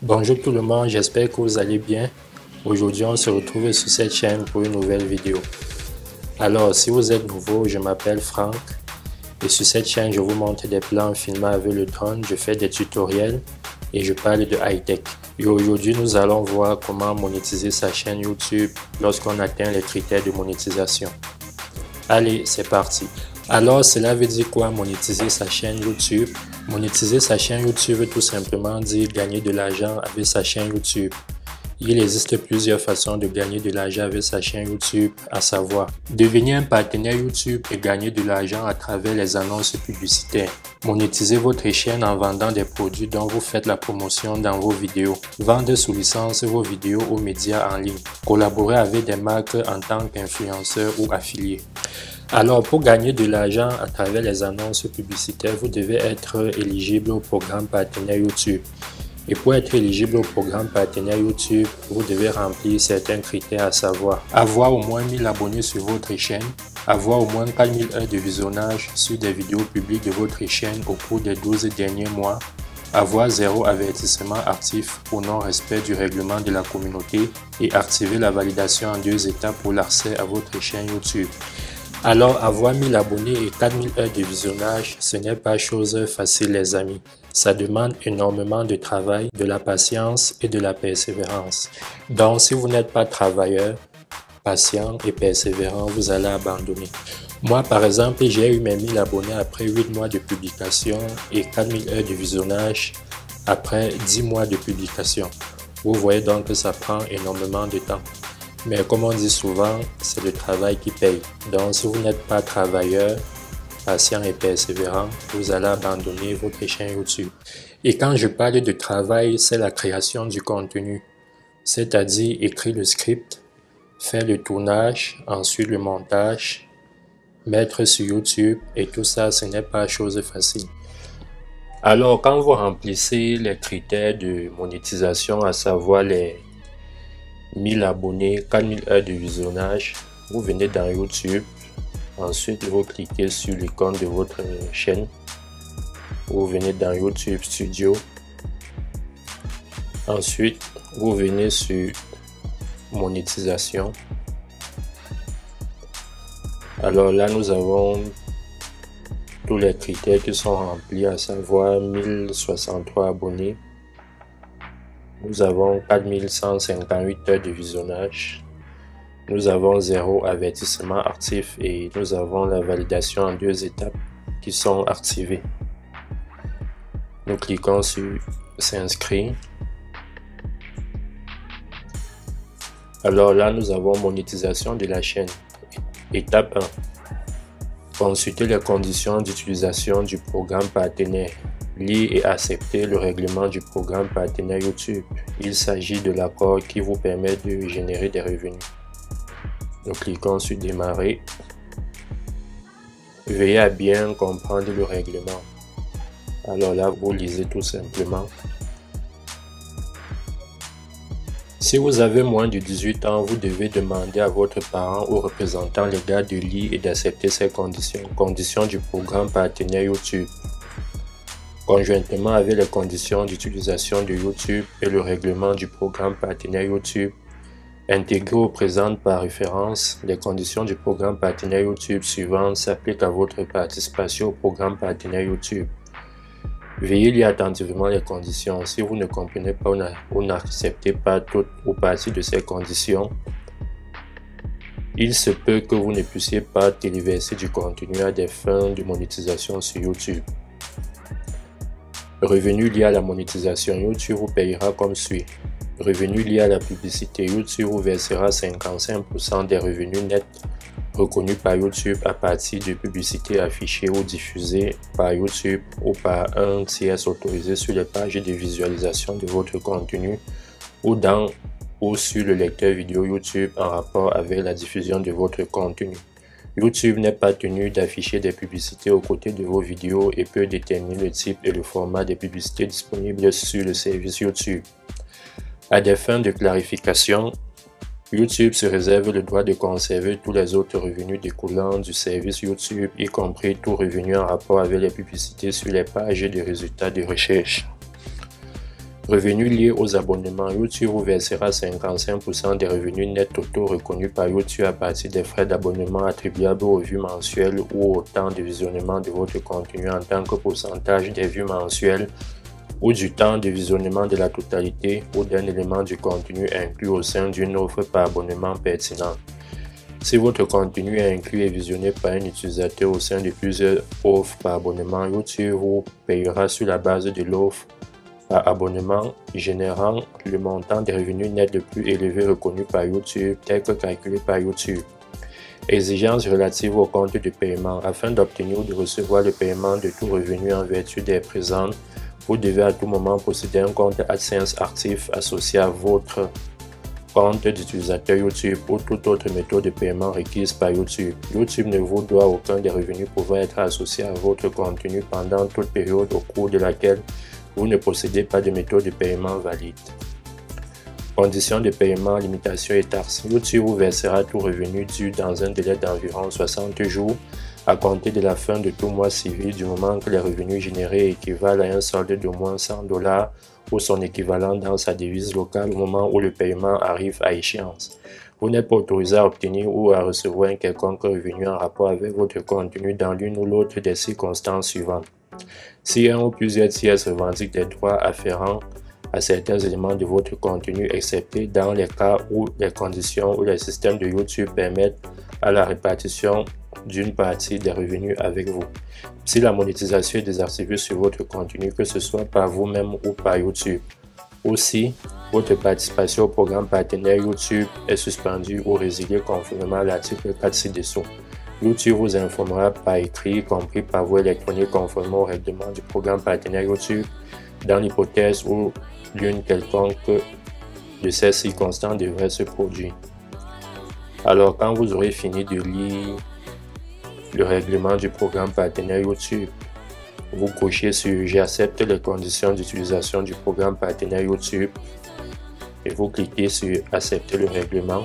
Bonjour tout le monde, j'espère que vous allez bien. Aujourd'hui, on se retrouve sur cette chaîne pour une nouvelle vidéo. Alors, si vous êtes nouveau, je m'appelle Franck et sur cette chaîne, je vous montre des plans filmés avec le drone, je fais des tutoriels et je parle de high-tech. Et aujourd'hui, nous allons voir comment monétiser sa chaîne YouTube lorsqu'on atteint les critères de monétisation. Allez, c'est parti. Alors, cela veut dire quoi monétiser sa chaîne YouTube? Monétiser sa chaîne YouTube veut tout simplement dire gagner de l'argent avec sa chaîne YouTube. Il existe plusieurs façons de gagner de l'argent avec sa chaîne YouTube, à savoir devenir un partenaire YouTube et gagner de l'argent à travers les annonces publicitaires. Monétiser votre chaîne en vendant des produits dont vous faites la promotion dans vos vidéos. Vendre sous licence vos vidéos aux médias en ligne. Collaborer avec des marques en tant qu'influenceur ou affilié. Alors, pour gagner de l'argent à travers les annonces publicitaires, vous devez être éligible au programme partenaire YouTube. Et pour être éligible au programme partenaire YouTube, vous devez remplir certains critères, à savoir avoir au moins 1000 abonnés sur votre chaîne, avoir au moins 4000 heures de visionnage sur des vidéos publiques de votre chaîne au cours des 12 derniers mois, avoir 0 avertissement actif pour non-respect du règlement de la communauté et activer la validation en 2 étapes pour l'accès à votre chaîne YouTube. Alors, avoir 1000 abonnés et 4000 heures de visionnage, ce n'est pas chose facile les amis. Ça demande énormément de travail, de la patience et de la persévérance. Donc, si vous n'êtes pas travailleur, patient et persévérant, vous allez abandonner. Moi, par exemple, j'ai eu mes 1000 abonnés après 8 mois de publication et 4000 heures de visionnage après 10 mois de publication. Vous voyez donc que ça prend énormément de temps. Mais comme on dit souvent, c'est le travail qui paye. Donc, si vous n'êtes pas travailleur, patient et persévérant, vous allez abandonner votre chaîne YouTube. Et quand je parle de travail, c'est la création du contenu. C'est-à-dire écrire le script, faire le tournage, ensuite le montage, mettre sur YouTube et tout ça, ce n'est pas chose facile. Alors, quand vous remplissez les critères de monétisation, à savoir les 1000 abonnés, 4000 heures de visionnage, vous venez dans YouTube, ensuite vous cliquez sur l'icône de votre chaîne, vous venez dans YouTube Studio, ensuite vous venez sur monétisation. Alors là nous avons tous les critères qui sont remplis, à savoir 1063 abonnés. Nous avons 4158 heures de visionnage. Nous avons 0 avertissement actif et nous avons la validation en 2 étapes qui sont activées. Nous cliquons sur s'inscrire. Alors là, nous avons monétisation de la chaîne. Étape 1. Consulter les conditions d'utilisation du programme partenaire. Lire et accepter le règlement du programme partenaire YouTube. Il s'agit de l'accord qui vous permet de générer des revenus. Nous cliquons sur démarrer. Veillez à bien comprendre le règlement. Alors là, vous lisez tout simplement. Si vous avez moins de 18 ans, vous devez demander à votre parent ou représentant légal de lire et d'accepter ces conditions. Conditions du programme partenaire YouTube. Conjointement avec les conditions d'utilisation de YouTube et le règlement du programme partenaire YouTube, intégré ou présente par référence, les conditions du programme partenaire YouTube suivantes s'appliquent à votre participation au programme partenaire YouTube. Veuillez lire attentivement les conditions. Si vous ne comprenez pas ou n'acceptez pas toute ou partie de ces conditions, il se peut que vous ne puissiez pas téléverser du contenu à des fins de monétisation sur YouTube. Revenus liés à la monétisation, YouTube vous payera comme suit. Revenus liés à la publicité, YouTube vous versera 55% des revenus nets reconnus par YouTube à partir de publicités affichées ou diffusées par YouTube ou par un tiers autorisé sur les pages de visualisation de votre contenu ou dans ou sur le lecteur vidéo YouTube en rapport avec la diffusion de votre contenu. YouTube n'est pas tenu d'afficher des publicités aux côtés de vos vidéos et peut déterminer le type et le format des publicités disponibles sur le service YouTube. À des fins de clarification, YouTube se réserve le droit de conserver tous les autres revenus découlant du service YouTube, y compris tout revenu en rapport avec les publicités sur les pages de résultats de recherche. Revenus liés aux abonnements, YouTube vous versera 55% des revenus nets totaux reconnus par YouTube à partir des frais d'abonnement attribuables aux vues mensuelles ou au temps de visionnement de votre contenu en tant que pourcentage des vues mensuelles ou du temps de visionnement de la totalité ou d'un élément du contenu inclus au sein d'une offre par abonnement pertinente. Si votre contenu est inclus et visionné par un utilisateur au sein de plusieurs offres par abonnement, YouTube vous payera sur la base de l'offre par abonnement, générant le montant des revenus nets le plus élevé reconnu par YouTube, tel que calculé par YouTube. Exigences relatives au compte de paiement. Afin d'obtenir ou de recevoir le paiement de tout revenu en vertu des présentes, vous devez à tout moment posséder un compte AdSense actif associé à votre compte d'utilisateur YouTube ou toute autre méthode de paiement requise par YouTube. YouTube ne vous doit aucun des revenus pouvant être associés à votre contenu pendant toute période au cours de laquelle vous ne possédez pas de méthode de paiement valide. Conditions de paiement, limitations et taxes. YouTube vous versera tout revenu dû dans un délai d'environ 60 jours à compter de la fin de tout mois civil du moment que les revenus générés équivalent à un solde d'au moins $100 ou son équivalent dans sa devise locale au moment où le paiement arrive à échéance. Vous n'êtes pas autorisé à obtenir ou à recevoir un quelconque revenu en rapport avec votre contenu dans l'une ou l'autre des circonstances suivantes. Si un ou plusieurs tiers revendiquent des droits afférents à certains éléments de votre contenu, excepté dans les cas où les conditions ou les systèmes de YouTube permettent à la répartition d'une partie des revenus avec vous. Si la monétisation est désactivée sur votre contenu, que ce soit par vous-même ou par YouTube. Aussi, votre participation au programme partenaire YouTube est suspendue ou résiliée conformément à l'article 4 ci-dessous. YouTube vous informera par écrit, y compris par voie électronique conformément au règlement du programme partenaire YouTube, dans l'hypothèse où l'une quelconque de ces circonstances devrait se produire. Alors, quand vous aurez fini de lire le règlement du programme partenaire YouTube, vous cochez sur « J'accepte les conditions d'utilisation du programme partenaire YouTube » et vous cliquez sur « Accepter le règlement ».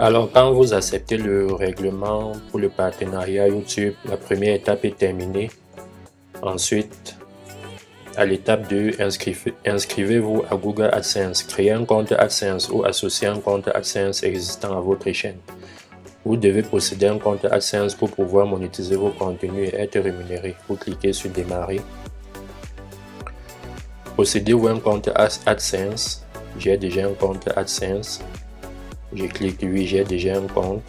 Alors, quand vous acceptez le règlement pour le partenariat YouTube, la première étape est terminée. Ensuite, à l'étape 2, inscrivez-vous à Google AdSense. Créez un compte AdSense ou associez un compte AdSense existant à votre chaîne. Vous devez posséder un compte AdSense pour pouvoir monétiser vos contenus et être rémunéré. Vous cliquez sur Démarrer. Possédez-vous un compte AdSense? J'ai déjà un compte AdSense. Je clique oui, j'ai déjà un compte.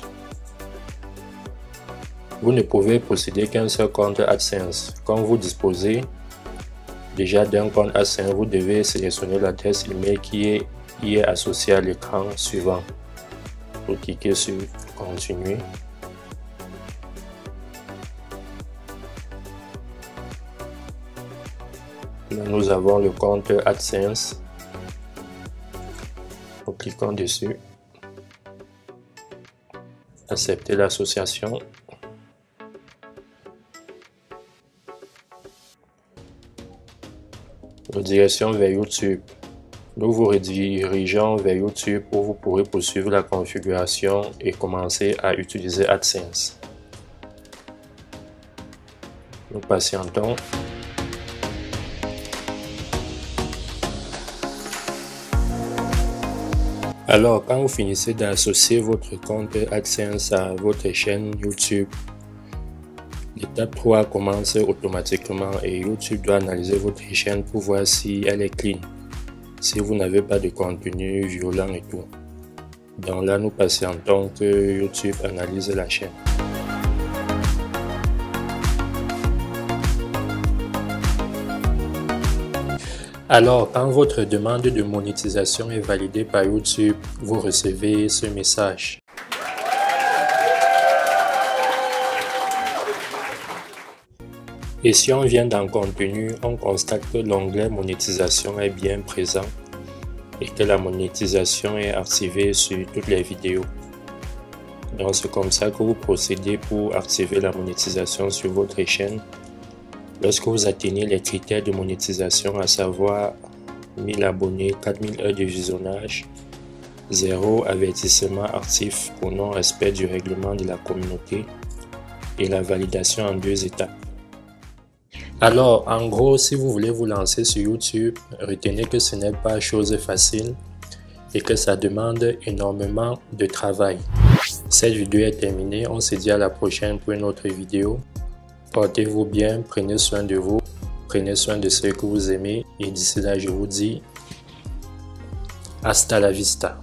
Vous ne pouvez posséder qu'un seul compte AdSense. Quand vous disposez déjà d'un compte AdSense, vous devez sélectionner l'adresse email qui est associée à l'écran suivant. Vous cliquez sur Continuer. Là, nous avons le compte AdSense. Nous cliquons dessus. Accepter l'association. Redirection vers YouTube. Nous vous redirigeons vers YouTube où vous pourrez poursuivre la configuration et commencer à utiliser AdSense. Nous patientons. Alors, quand vous finissez d'associer votre compte AdSense à votre chaîne YouTube, l'étape 3 commence automatiquement et YouTube doit analyser votre chaîne pour voir si elle est clean, si vous n'avez pas de contenu violent et tout. Donc là, nous patientons que YouTube analyse la chaîne. Alors, quand votre demande de monétisation est validée par YouTube, vous recevez ce message. Et si on vient dans Contenu, on constate que l'onglet Monétisation est bien présent et que la monétisation est activée sur toutes les vidéos. Donc c'est comme ça que vous procédez pour activer la monétisation sur votre chaîne. Lorsque vous atteignez les critères de monétisation, à savoir 1000 abonnés, 4000 heures de visionnage, 0 avertissement actif pour non-respect du règlement de la communauté et la validation en 2 étapes. Alors, en gros, si vous voulez vous lancer sur YouTube, retenez que ce n'est pas chose facile et que ça demande énormément de travail. Cette vidéo est terminée, on se dit à la prochaine pour une autre vidéo. Portez-vous bien, prenez soin de vous, prenez soin de ceux que vous aimez et d'ici là je vous dis hasta la vista.